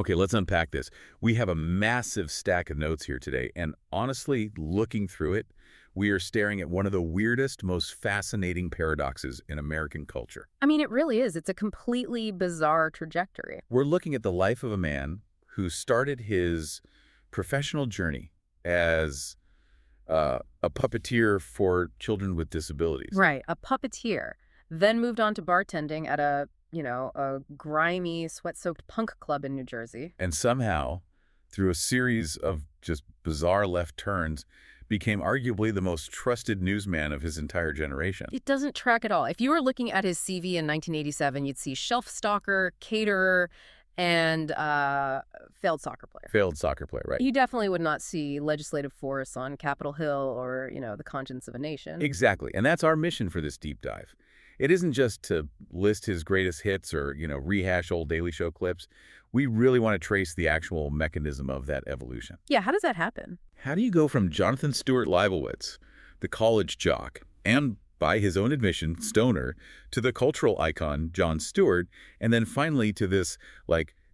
Okay, let's unpack this. We have a massive stack of notes here today, and honestly, looking through it, we are staring at one of the weirdest, most fascinating paradoxes in American culture. I mean, it really is. It's a completely bizarre trajectory. We're looking at the life of a man who started his professional journey as a puppeteer for children with disabilities. Right, a puppeteer. Then moved on to bartending at a grimy, sweat-soaked punk club in New Jersey. And somehow, through a series of just bizarre left turns, became arguably the most trusted newsman of his entire generation. It doesn't track at all. If you were looking at his CV in 1987, you'd see shelf stalker, caterer, and failed soccer player. Failed soccer player, right? You definitely would not see legislative force on Capitol Hill or, the conscience of a nation. Exactly. And that's our mission for this deep dive. It isn't just to list his greatest hits or, rehash old Daily Show clips. We really want to trace the actual mechanism of that evolution. Yeah, how does that happen? How do you go from Jonathan Stewart Leibowitz, the college jock, and by his own admission, stoner, to the cultural icon, Jon Stewart, and then finally to this,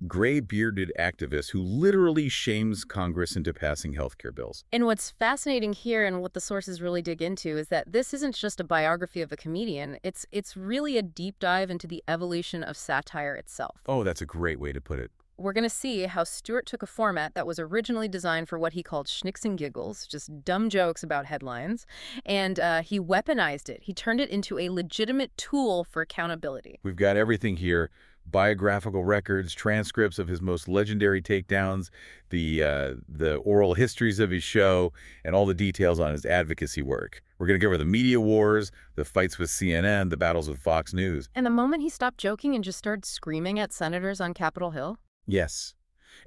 gray-bearded activist who literally shames Congress into passing healthcare bills? And what's fascinating here and what the sources really dig into is that this isn't just a biography of a comedian. It's really a deep dive into the evolution of satire itself. Oh, that's a great way to put it. We're going to see how Stewart took a format that was originally designed for what he called schnicks and giggles, just dumb jokes about headlines, and he weaponized it. He turned it into a legitimate tool for accountability. We've got everything here: biographical records, transcripts of his most legendary takedowns, the oral histories of his show, and all the details on his advocacy work. We're going to cover the media wars, the fights with CNN, the battles with Fox News. And the moment he stopped joking and just started screaming at senators on Capitol Hill? Yes.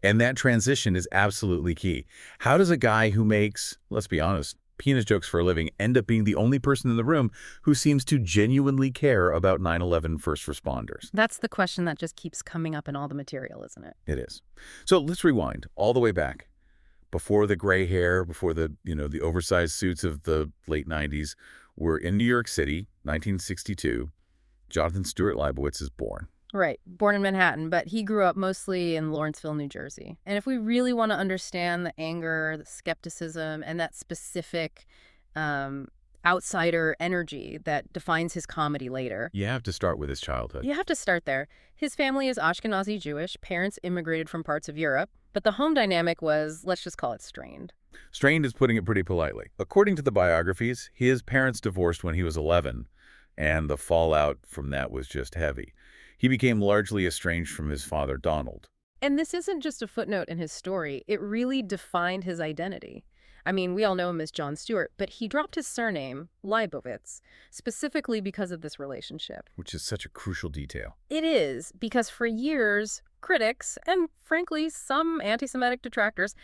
And that transition is absolutely key. How does a guy who makes, let's be honest, penis jokes for a living end up being the only person in the room who seems to genuinely care about 9/11 first responders? That's the question that just keeps coming up in all the material, isn't it? It is. So let's rewind all the way back. Before the gray hair, before the oversized suits of the late 90s, we're in New York City, 1962. Jonathan Stewart Leibowitz is born. Right, born in Manhattan, but he grew up mostly in Lawrenceville, New Jersey. And if we really want to understand the anger, the skepticism, and that specific outsider energy that defines his comedy later. You have to start with his childhood. You have to start there. His family is Ashkenazi Jewish. Parents immigrated from parts of Europe. But the home dynamic was, let's just call it strained. Strained is putting it pretty politely. According to the biographies, his parents divorced when he was 11, and the fallout from that was just heavy. He became largely estranged from his father, Donald. And this isn't just a footnote in his story. It really defined his identity. I mean, we all know him as Jon Stewart, but he dropped his surname, Leibowitz, specifically because of this relationship. Which is such a crucial detail. It is, because for years, critics, and frankly, some anti-Semitic detractors,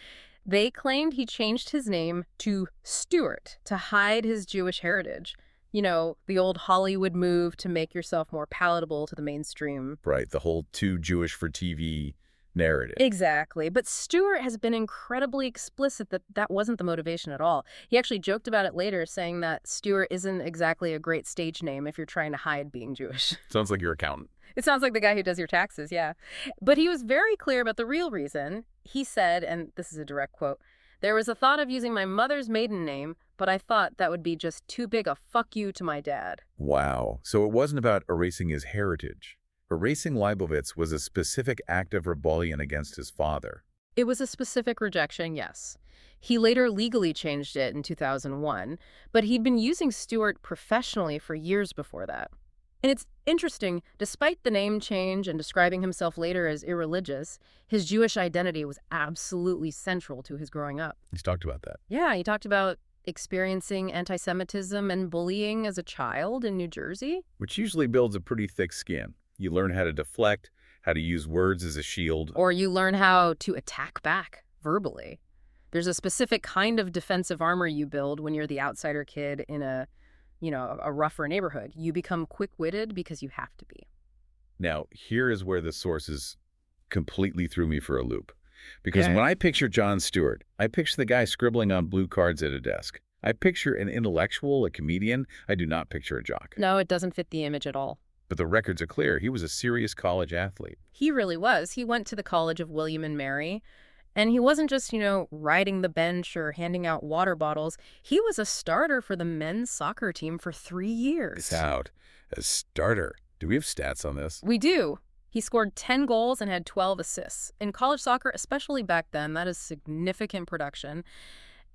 they claimed he changed his name to Stewart to hide his Jewish heritage. The old Hollywood move to make yourself more palatable to the mainstream. Right, the whole too Jewish for TV narrative. Exactly. But Stewart has been incredibly explicit that that wasn't the motivation at all. He actually joked about it later, saying that Stewart isn't exactly a great stage name if you're trying to hide being Jewish. Sounds like your accountant. It sounds like the guy who does your taxes, yeah. But he was very clear about the real reason. He said, and this is a direct quote, "There was a thought of using my mother's maiden name, but I thought that would be just too big a fuck you to my dad." Wow. So it wasn't about erasing his heritage. Erasing Leibowitz was a specific act of rebellion against his father. It was a specific rejection, yes. He later legally changed it in 2001, but he'd been using Stewart professionally for years before that. And it's interesting, despite the name change and describing himself later as irreligious, his Jewish identity was absolutely central to his growing up. He's talked about that. Yeah, he talked about experiencing anti-Semitism and bullying as a child in New Jersey. Which usually builds a pretty thick skin. You learn how to deflect, how to use words as a shield. Or you learn how to attack back verbally. There's a specific kind of defensive armor you build when you're the outsider kid in a rougher neighborhood. You become quick-witted because you have to be. Now, here is where the sources completely threw me for a loop. Because when I picture Jon Stewart, I picture the guy scribbling on blue cards at a desk. I picture an intellectual, a comedian. I do not picture a jock. No, it doesn't fit the image at all. But the records are clear. He was a serious college athlete. He really was. He went to the College of William and Mary, and he wasn't just, riding the bench or handing out water bottles. He was a starter for the men's soccer team for 3 years. It's out. A starter. Do we have stats on this? We do. He scored 10 goals and had 12 assists. In college soccer, especially back then, that is significant production.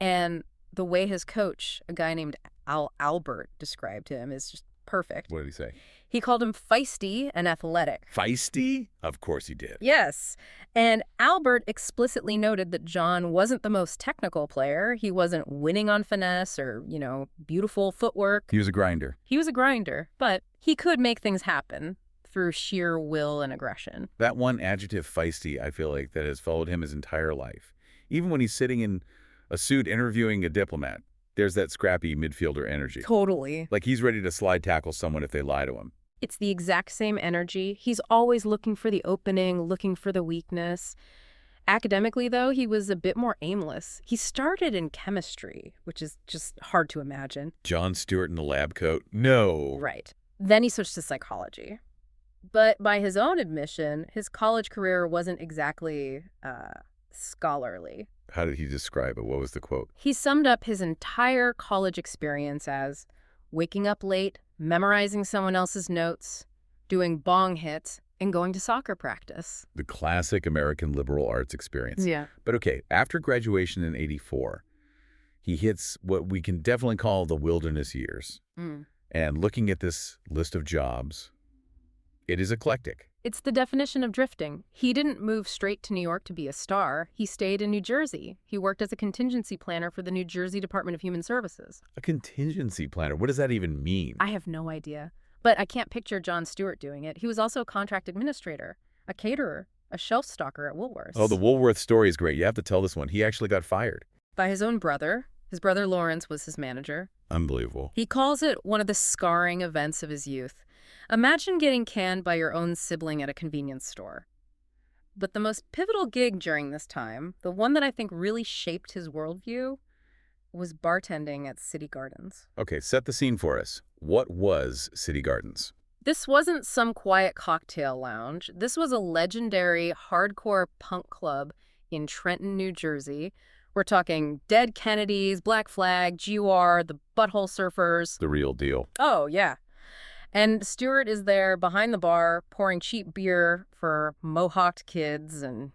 And the way his coach, a guy named Albert, described him is just perfect. What did he say? He called him feisty and athletic. Feisty? Of course he did. Yes. And Albert explicitly noted that Jon wasn't the most technical player. He wasn't winning on finesse or, beautiful footwork. He was a grinder. He was a grinder, but he could make things happen through sheer will and aggression. That one adjective, feisty, I feel like that has followed him his entire life. Even when he's sitting in a suit interviewing a diplomat, there's that scrappy midfielder energy. Totally. Like he's ready to slide tackle someone if they lie to him. It's the exact same energy. He's always looking for the opening, looking for the weakness. Academically, though, he was a bit more aimless. He started in chemistry, which is just hard to imagine. Jon Stewart in the lab coat? No. Right. Then he switched to psychology. But by his own admission, his college career wasn't exactly scholarly. How did he describe it? What was the quote? He summed up his entire college experience as waking up late, memorizing someone else's notes, doing bong hits, and going to soccer practice. The classic American liberal arts experience. Yeah. But okay, after graduation in '84, he hits what we can definitely call the wilderness years. And looking at this list of jobs, it is eclectic. It's the definition of drifting. He didn't move straight to New York to be a star. He stayed in New Jersey. He worked as a contingency planner for the New Jersey Department of Human Services. A contingency planner? What does that even mean? I have no idea. But I can't picture Jon Stewart doing it. He was also a contract administrator, a caterer, a shelf stocker at Woolworths. Oh, the Woolworth story is great. You have to tell this one. He actually got fired. By his own brother. His brother Lawrence was his manager. Unbelievable. He calls it one of the scarring events of his youth. Imagine getting canned by your own sibling at a convenience store. But the most pivotal gig during this time, the one that I think really shaped his worldview, was bartending at City Gardens. Okay, set the scene for us. What was City Gardens? This wasn't some quiet cocktail lounge. This was a legendary hardcore punk club in Trenton, New Jersey. We're talking Dead Kennedys, Black Flag, GWAR, the Butthole Surfers. The real deal. Oh, yeah. And Stewart is there behind the bar pouring cheap beer for mohawked kids and,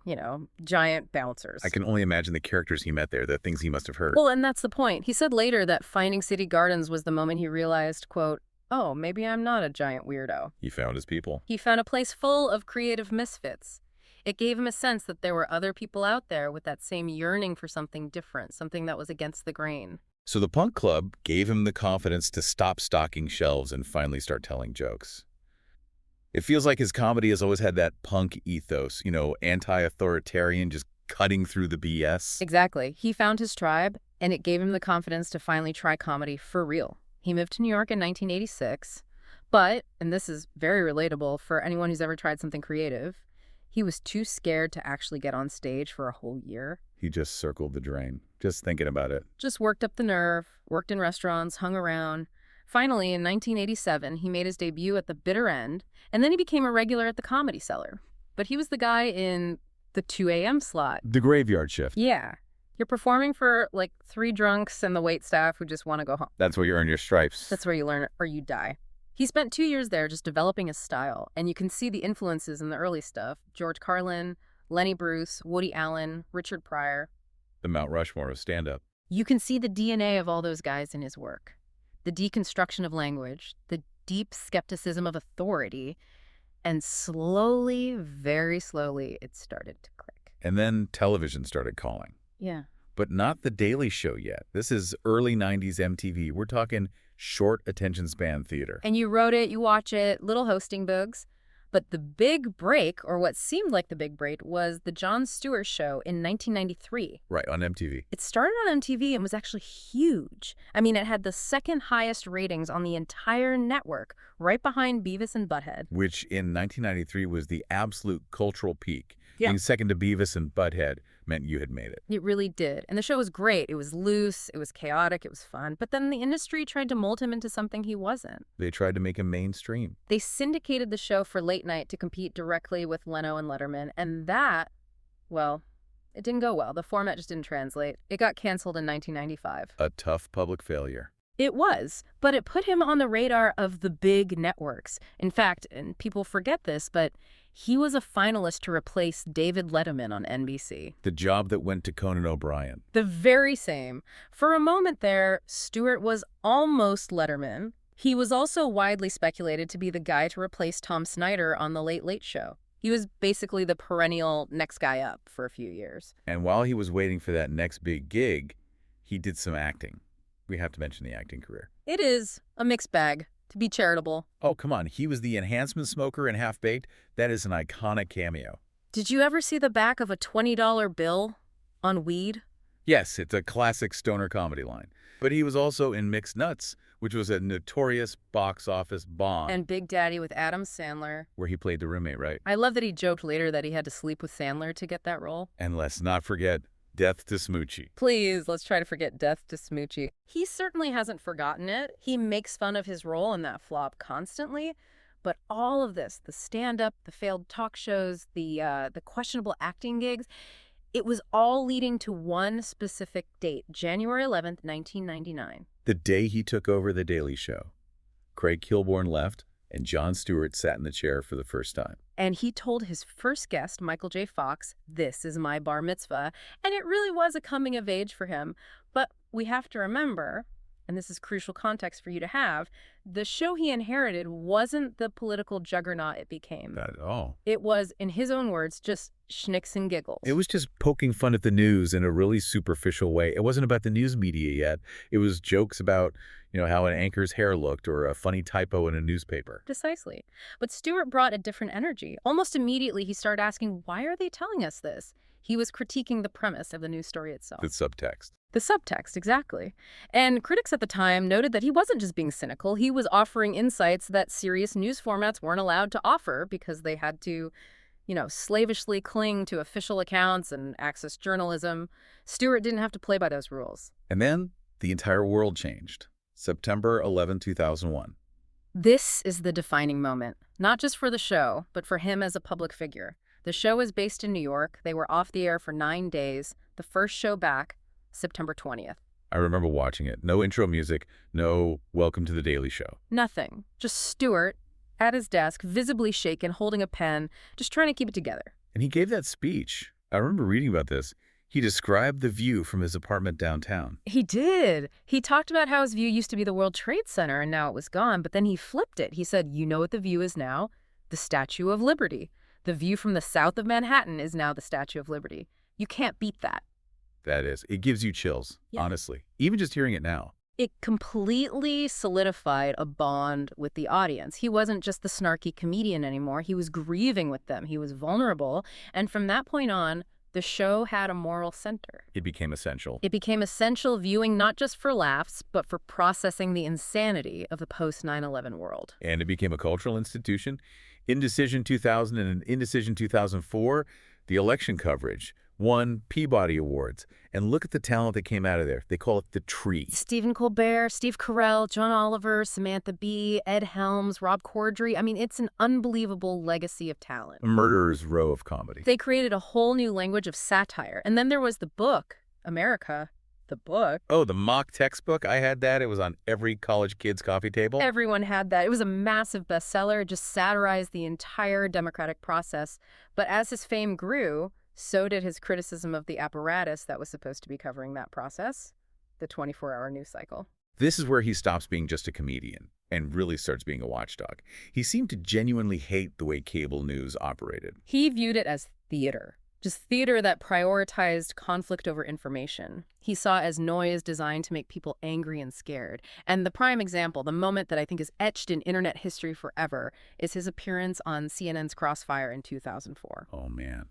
giant bouncers. I can only imagine the characters he met there, the things he must have heard. Well, and that's the point. He said later that finding City Gardens was the moment he realized, quote, oh, maybe I'm not a giant weirdo. He found his people. He found a place full of creative misfits. It gave him a sense that there were other people out there with that same yearning for something different, something that was against the grain. So the punk club gave him the confidence to stop stocking shelves and finally start telling jokes. It feels like his comedy has always had that punk ethos, anti-authoritarian, just cutting through the BS. Exactly. He found his tribe, and it gave him the confidence to finally try comedy for real. He moved to New York in 1986, but, and this is very relatable for anyone who's ever tried something creative, he was too scared to actually get on stage for a whole year. He just circled the drain, just thinking about it. Just worked up the nerve, worked in restaurants, hung around. Finally, in 1987, he made his debut at the bitter end, and then he became a regular at the Comedy Cellar. But he was the guy in the 2 a.m. slot. The graveyard shift. Yeah. You're performing for, 3 drunks and the waitstaff who just want to go home. That's where you earn your stripes. That's where you learn or you die. He spent 2 years there just developing his style, and you can see the influences in the early stuff. George Carlin, Lenny Bruce, Woody Allen, Richard Pryor. The Mount Rushmore of stand-up. You can see the DNA of all those guys in his work. The deconstruction of language, the deep skepticism of authority, and slowly, very slowly, it started to click. And then television started calling. Yeah. But not The Daily Show yet. This is early 90s MTV. We're talking short attention span theater. And you wrote it, you watch it, little hosting bugs. But the big break, or what seemed like the big break, was the Jon Stewart Show in 1993. Right, on MTV. It started on MTV and was actually huge. I mean, it had the second highest ratings on the entire network, right behind Beavis and Butthead. Which in 1993 was the absolute cultural peak. Yeah. Being second to Beavis and Butthead meant you had made it. It really did. And the show was great. It was loose, it was chaotic, it was fun. But then the industry tried to mold him into something he wasn't. They tried to make him mainstream. They syndicated the show for late night to compete directly with Leno and Letterman, and that, well, it didn't go well. The format just didn't translate. It got canceled in 1995. A tough public failure. It was, but it put him on the radar of the big networks. In fact, and people forget this, but he was a finalist to replace David Letterman on NBC. The job that went to Conan O'Brien. The very same. For a moment there, Stewart was almost Letterman. He was also widely speculated to be the guy to replace Tom Snyder on The Late Late Show. He was basically the perennial next guy up for a few years. And while he was waiting for that next big gig, he did some acting. We have to mention the acting career. It is a mixed bag, to be charitable. Oh, come on. He was the enhancement smoker in Half-Baked. That is an iconic cameo. Did you ever see the back of a $20 bill on weed? Yes, it's a classic stoner comedy line. But he was also in Mixed Nuts, which was a notorious box office bomb. And Big Daddy with Adam Sandler. Where he played the roommate, right? I love that he joked later that he had to sleep with Sandler to get that role. And let's not forget Death to Smoochie. Please, let's try to forget Death to Smoochie. He certainly hasn't forgotten it. He makes fun of his role in that flop constantly. But all of this, the stand-up, the failed talk shows, the questionable acting gigs, it was all leading to one specific date, January 11th, 1999. The day he took over The Daily Show. Craig Kilborn left, and Jon Stewart sat in the chair for the first time. And he told his first guest, Michael J. Fox, "This is my bar mitzvah." And it really was a coming of age for him. But we have to remember, and this is crucial context for you to have, the show he inherited wasn't the political juggernaut it became. Not at all. It was, in his own words, just schnicks and giggles. It was just poking fun at the news in a really superficial way. It wasn't about the news media yet. It was jokes about, how an anchor's hair looked or a funny typo in a newspaper. Precisely. But Stewart brought a different energy. Almost immediately, he started asking, why are they telling us this? He was critiquing the premise of the news story itself. The subtext. The subtext, exactly. And critics at the time noted that he wasn't just being cynical. He was offering insights that serious news formats weren't allowed to offer because they had to, slavishly cling to official accounts and access journalism. Stewart didn't have to play by those rules. And then the entire world changed. September 11, 2001. This is the defining moment, not just for the show, but for him as a public figure. The show is based in New York. They were off the air for 9 days. The first show back, September 20th. I remember watching it. No intro music, no welcome to The Daily Show. Nothing. Just Stewart at his desk, visibly shaken, holding a pen, just trying to keep it together. And he gave that speech. I remember reading about this. He described the view from his apartment downtown. He did. He talked about how his view used to be the World Trade Center and now it was gone, but then he flipped it. He said, you know what the view is now? The Statue of Liberty. The view from the south of Manhattan is now the Statue of Liberty. You can't beat that. That is. It gives you chills, Yeah. honestly. Even just hearing it now. It completely solidified a bond with the audience. He wasn't just the snarky comedian anymore. He was grieving with them. He was vulnerable. And from that point on, the show had a moral center. It became essential. It became essential viewing not just for laughs, but for processing the insanity of the post-9/11 world. And it became a cultural institution. Indecision 2000 and Indecision 2004, the election coverage, won Peabody Awards. And look at the talent that came out of there. They call it the tree. Stephen Colbert, Steve Carell, John Oliver, Samantha Bee, Ed Helms, Rob Corddry. I mean, it's an unbelievable legacy of talent. A murderer's row of comedy. They created a whole new language of satire. And then there was the book, America, the book. Oh, the mock textbook? I had that. It was on every college kid's coffee table. Everyone had that. It was a massive bestseller. It just satirized the entire democratic process. But as his fame grew, so did his criticism of the apparatus that was supposed to be covering that process, the 24-hour news cycle. This is where he stops being just a comedian and really starts being a watchdog. He seemed to genuinely hate the way cable news operated. He viewed it as theater, just theater that prioritized conflict over information. He saw it as noise designed to make people angry and scared. And the prime example, the moment that I think is etched in internet history forever, is his appearance on CNN's Crossfire in 2004. Oh, man.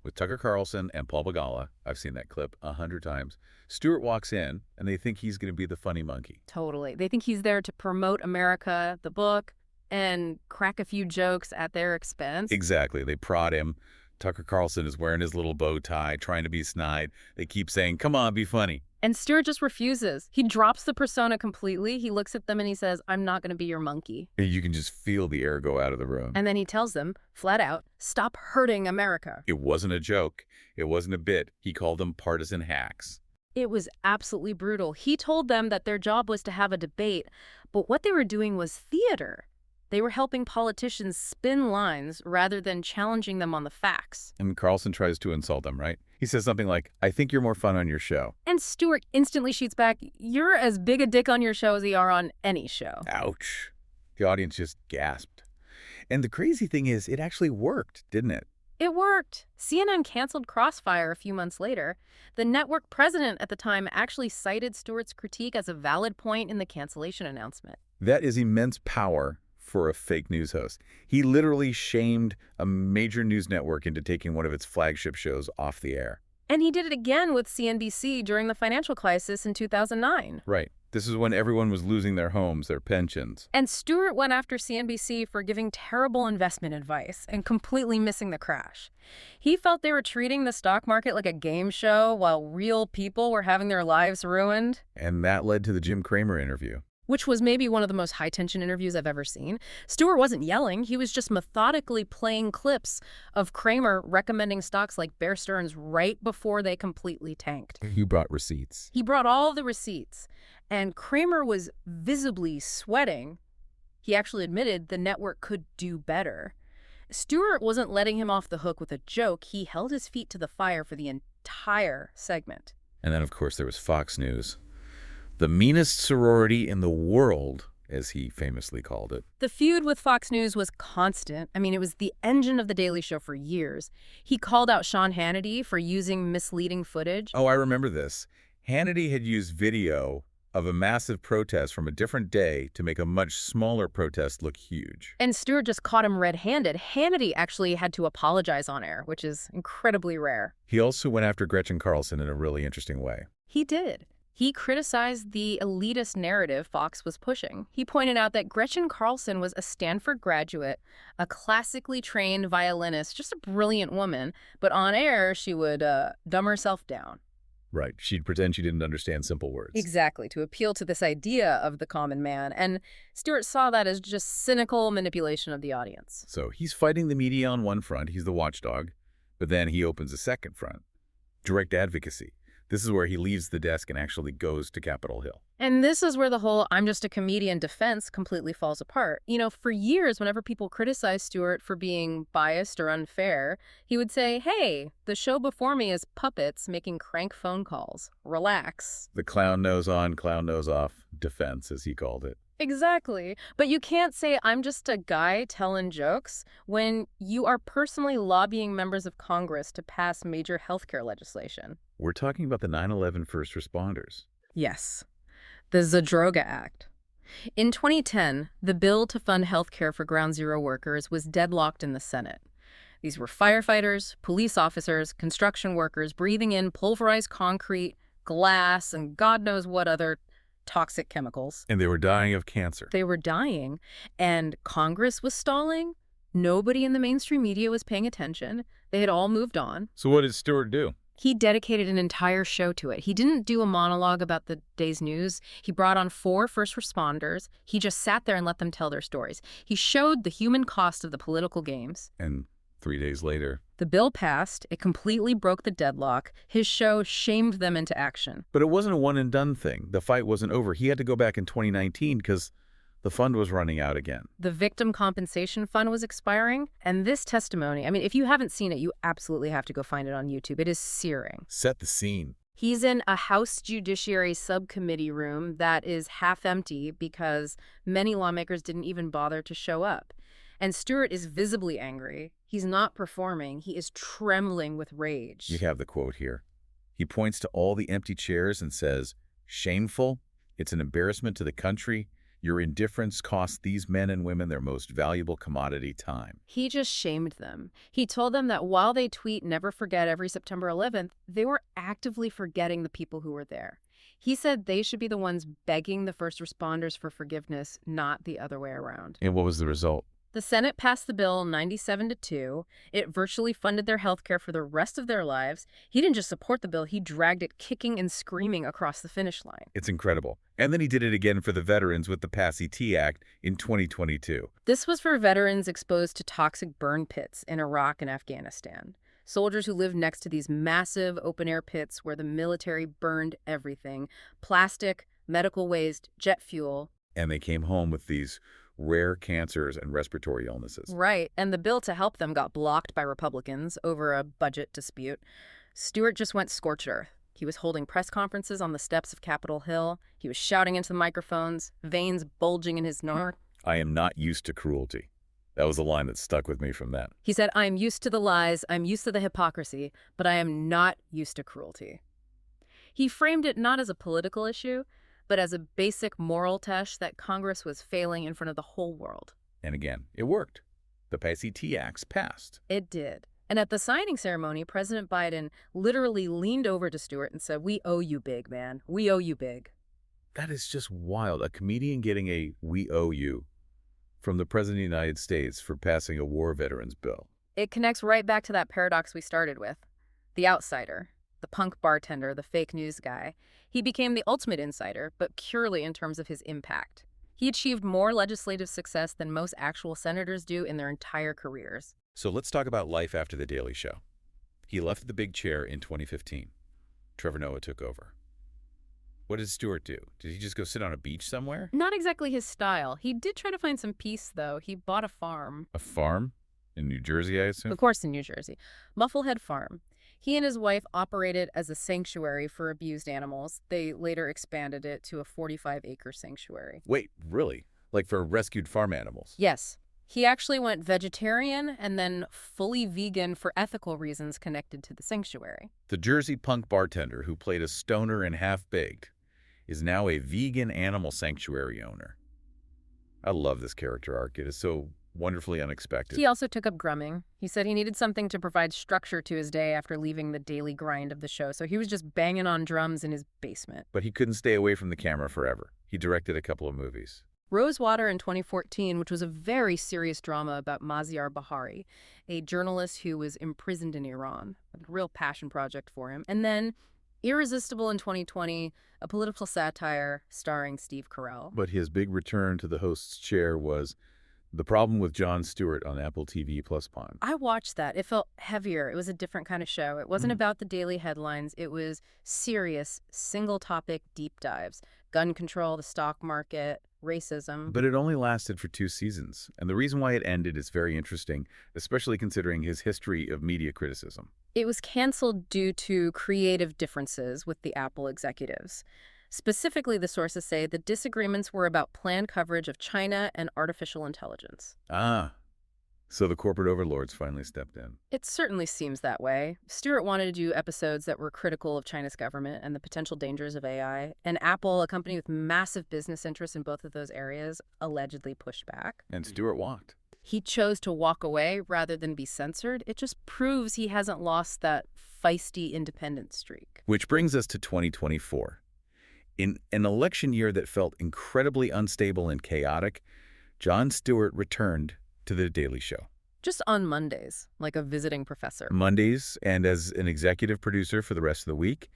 With Tucker Carlson and Paul Begala, I've seen that clip 100 times. Stewart walks in, and they think he's going to be the funny monkey. Totally. They think he's there to promote America, the book, and crack a few jokes at their expense. Exactly. They prod him. Tucker Carlson is wearing his little bow tie, trying to be snide. They keep saying, come on, be funny. And Stewart just refuses. He drops the persona completely. He looks at them and he says, I'm not going to be your monkey. You can just feel the air go out of the room. And then he tells them, flat out, stop hurting America. It wasn't a joke. It wasn't a bit. He called them partisan hacks. It was absolutely brutal. He told them that their job was to have a debate, but what they were doing was theater. They were helping politicians spin lines rather than challenging them on the facts. And Carlson tries to insult them, right? He says something like, I think you're more fun on your show. And Stewart instantly shoots back, you're as big a dick on your show as you are on any show. Ouch. The audience just gasped. And the crazy thing is, it actually worked, didn't it? It worked. CNN canceled Crossfire a few months later. The network president at the time actually cited Stewart's critique as a valid point in the cancellation announcement. That is immense power for a fake news host. He literally shamed a major news network into taking one of its flagship shows off the air. And he did it again with CNBC during the financial crisis in 2009. Right. This is when everyone was losing their homes, their pensions. And Stewart went after CNBC for giving terrible investment advice and completely missing the crash. He felt they were treating the stock market like a game show while real people were having their lives ruined. And that led to the Jim Cramer interview, which was maybe one of the most high-tension interviews I've ever seen. Stewart wasn't yelling. He was just methodically playing clips of Cramer recommending stocks like Bear Stearns right before they completely tanked. He brought receipts. He brought all the receipts. And Cramer was visibly sweating. He actually admitted the network could do better. Stewart wasn't letting him off the hook with a joke. He held his feet to the fire for the entire segment. And then, of course, there was Fox News. The meanest sorority in the world, as he famously called it. The feud with Fox News was constant. I mean, it was the engine of The Daily Show for years. He called out Sean Hannity for using misleading footage. Oh, I remember this. Hannity had used video of a massive protest from a different day to make a much smaller protest look huge. And Stewart just caught him red-handed. Hannity actually had to apologize on air, which is incredibly rare. He also went after Gretchen Carlson in a really interesting way. He did. He criticized the elitist narrative Fox was pushing. He pointed out that Gretchen Carlson was a Stanford graduate, a classically trained violinist, just a brilliant woman, but on air she would dumb herself down. Right. She'd pretend she didn't understand simple words. Exactly, to appeal to this idea of the common man. And Stewart saw that as just cynical manipulation of the audience. So he's fighting the media on one front. He's the watchdog. But then he opens a second front. Direct advocacy. This is where he leaves the desk and actually goes to Capitol Hill. And this is where the whole I'm just a comedian defense completely falls apart. You know, for years, whenever people criticized Stewart for being biased or unfair, he would say, hey, the show before me is puppets making crank phone calls. Relax. The clown nose on, clown nose off defense, as he called it. Exactly. But you can't say I'm just a guy telling jokes when you are personally lobbying members of Congress to pass major healthcare legislation. We're talking about the 9/11 first responders. Yes. The Zadroga Act. In 2010, the bill to fund healthcare for Ground Zero workers was deadlocked in the Senate. These were firefighters, police officers, construction workers breathing in pulverized concrete, glass, and God knows what other toxic chemicals. And they were dying of cancer. They were dying, and Congress was stalling. Nobody in the mainstream media was paying attention. They had all moved on. So what did Stewart do? He dedicated an entire show to it. He didn't do a monologue about the day's news. He brought on 4 first responders. He just sat there and let them tell their stories. He showed the human cost of the political games. And 3 days later, the bill passed. It completely broke the deadlock. His show shamed them into action. But it wasn't a one-and-done thing. The fight wasn't over. He had to go back in 2019 because the fund was running out again. The victim compensation fund was expiring. And this testimony, I mean, if you haven't seen it, you absolutely have to go find it on YouTube. It is searing. Set the scene. He's in a House Judiciary Subcommittee room that is half empty because many lawmakers didn't even bother to show up. And Stewart is visibly angry. He's not performing. He is trembling with rage. You have the quote here. He points to all the empty chairs and says, "Shameful. It's an embarrassment to the country. Your indifference costs these men and women their most valuable commodity, time." He just shamed them. He told them that while they tweet "Never Forget" every September 11th, they were actively forgetting the people who were there. He said they should be the ones begging the first responders for forgiveness, not the other way around. And what was the result? The Senate passed the bill 97-2. It virtually funded their health care for the rest of their lives. He didn't just support the bill, he dragged it kicking and screaming across the finish line. It's incredible. And then he did it again for the veterans with the Passy-T Act in 2022. This was for veterans exposed to toxic burn pits in Iraq and Afghanistan. Soldiers who lived next to these massive open-air pits where the military burned everything: plastic, medical waste, jet fuel. And they came home with these rare cancers and respiratory illnesses. Right, and the bill to help them got blocked by Republicans over a budget dispute. Stewart just went scorched earth. He was holding press conferences on the steps of Capitol Hill. He was shouting into the microphones, veins bulging in his nose. I am not used to cruelty. That was a line that stuck with me from that. He said, "I am used to the lies, I'm used to the hypocrisy, but I am not used to cruelty." He framed it not as a political issue, but as a basic moral test that Congress was failing in front of the whole world. And again, it worked. The Passy-T Acts passed. It did. And at the signing ceremony, President Biden literally leaned over to Stewart and said, "We owe you big, man. We owe you big." That is just wild. A comedian getting a "we owe you" from the President of the United States for passing a war veterans bill. It connects right back to that paradox we started with. The outsider, the punk bartender, the fake news guy. He became the ultimate insider, but purely in terms of his impact. He achieved more legislative success than most actual senators do in their entire careers. So let's talk about life after The Daily Show. He left the big chair in 2015. Trevor Noah took over. What did Stewart do? Did he just go sit on a beach somewhere? Not exactly his style. He did try to find some peace, though. He bought a farm. A farm? In New Jersey, I assume? Of course, in New Jersey. Mufflehead Farm. He and his wife operated as a sanctuary for abused animals. They later expanded it to a 45-acre sanctuary. Wait, really? Like for rescued farm animals? Yes. He actually went vegetarian and then fully vegan for ethical reasons connected to the sanctuary. The Jersey punk bartender who played a stoner in Half-Baked is now a vegan animal sanctuary owner. I love this character arc. It is so wonderfully unexpected. He also took up drumming. He said he needed something to provide structure to his day after leaving the daily grind of the show, so he was just banging on drums in his basement. But he couldn't stay away from the camera forever. He directed a couple of movies. Rosewater in 2014, which was a very serious drama about Maziar Bahari, a journalist who was imprisoned in Iran. A real passion project for him. And then Irresistible in 2020, a political satire starring Steve Carell. But his big return to the host's chair was The Problem with Jon Stewart on Apple TV Plus Pond. I watched that. It felt heavier. It was a different kind of show. It wasn't about the daily headlines. It was serious, single-topic deep dives. Gun control, the stock market, racism. But it only lasted for 2 seasons, and the reason why it ended is very interesting, especially considering his history of media criticism. It was canceled due to creative differences with the Apple executives. Specifically, the sources say the disagreements were about planned coverage of China and artificial intelligence. Ah, so the corporate overlords finally stepped in. It certainly seems that way. Stewart wanted to do episodes that were critical of China's government and the potential dangers of AI, and Apple, a company with massive business interests in both of those areas, allegedly pushed back. And Stewart walked. He chose to walk away rather than be censored. It just proves he hasn't lost that feisty independent streak. Which brings us to 2024. In an election year that felt incredibly unstable and chaotic, Jon Stewart returned to The Daily Show. Just on Mondays, like a visiting professor. Mondays and as an executive producer for the rest of the week,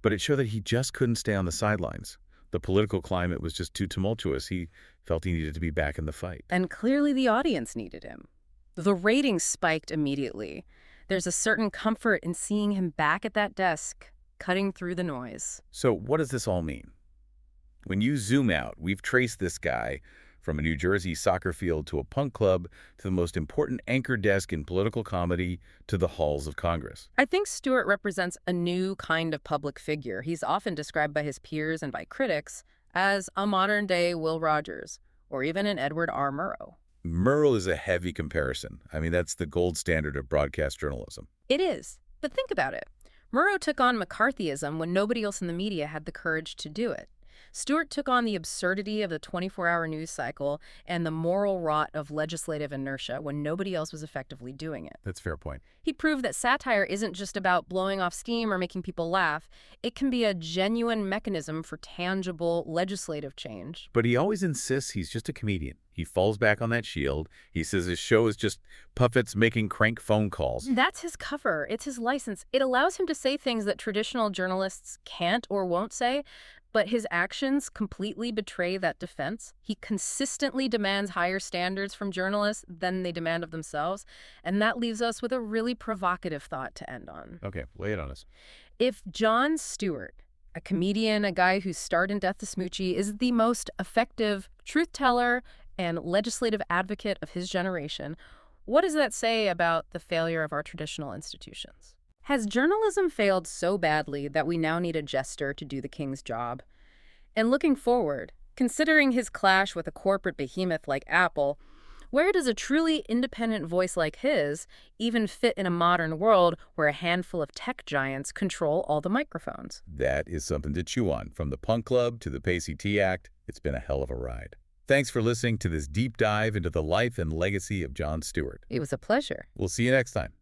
but it showed that he just couldn't stay on the sidelines. The political climate was just too tumultuous. He felt he needed to be back in the fight. And clearly the audience needed him. The ratings spiked immediately. There's a certain comfort in seeing him back at that desk, cutting through the noise. So what does this all mean? When you zoom out, we've traced this guy from a New Jersey soccer field to a punk club to the most important anchor desk in political comedy to the halls of Congress. I think Stewart represents a new kind of public figure. He's often described by his peers and by critics as a modern-day Will Rogers, or even an Edward R. Murrow. Murrow is a heavy comparison. I mean, that's the gold standard of broadcast journalism. It is. But think about it. Murrow took on McCarthyism when nobody else in the media had the courage to do it. Stewart took on the absurdity of the 24-hour news cycle and the moral rot of legislative inertia when nobody else was effectively doing it. That's a fair point. He proved that satire isn't just about blowing off steam or making people laugh. It can be a genuine mechanism for tangible legislative change. But he always insists he's just a comedian. He falls back on that shield. He says his show is just puppets making crank phone calls. That's his cover. It's his license. It allows him to say things that traditional journalists can't or won't say, but his actions completely betray that defense. He consistently demands higher standards from journalists than they demand of themselves, and that leaves us with a really provocative thought to end on. Okay, lay it on us. If Jon Stewart, a comedian, a guy who starred in Death to Smoochie, is the most effective truth teller and legislative advocate of his generation, what does that say about the failure of our traditional institutions? Has journalism failed so badly that we now need a jester to do the king's job? And looking forward, considering his clash with a corporate behemoth like Apple, where does a truly independent voice like his even fit in a modern world where a handful of tech giants control all the microphones? That is something to chew on. From the Punk Club to the Pacey Tea Act, it's been a hell of a ride. Thanks for listening to this deep dive into the life and legacy of Jon Stewart. It was a pleasure. We'll see you next time.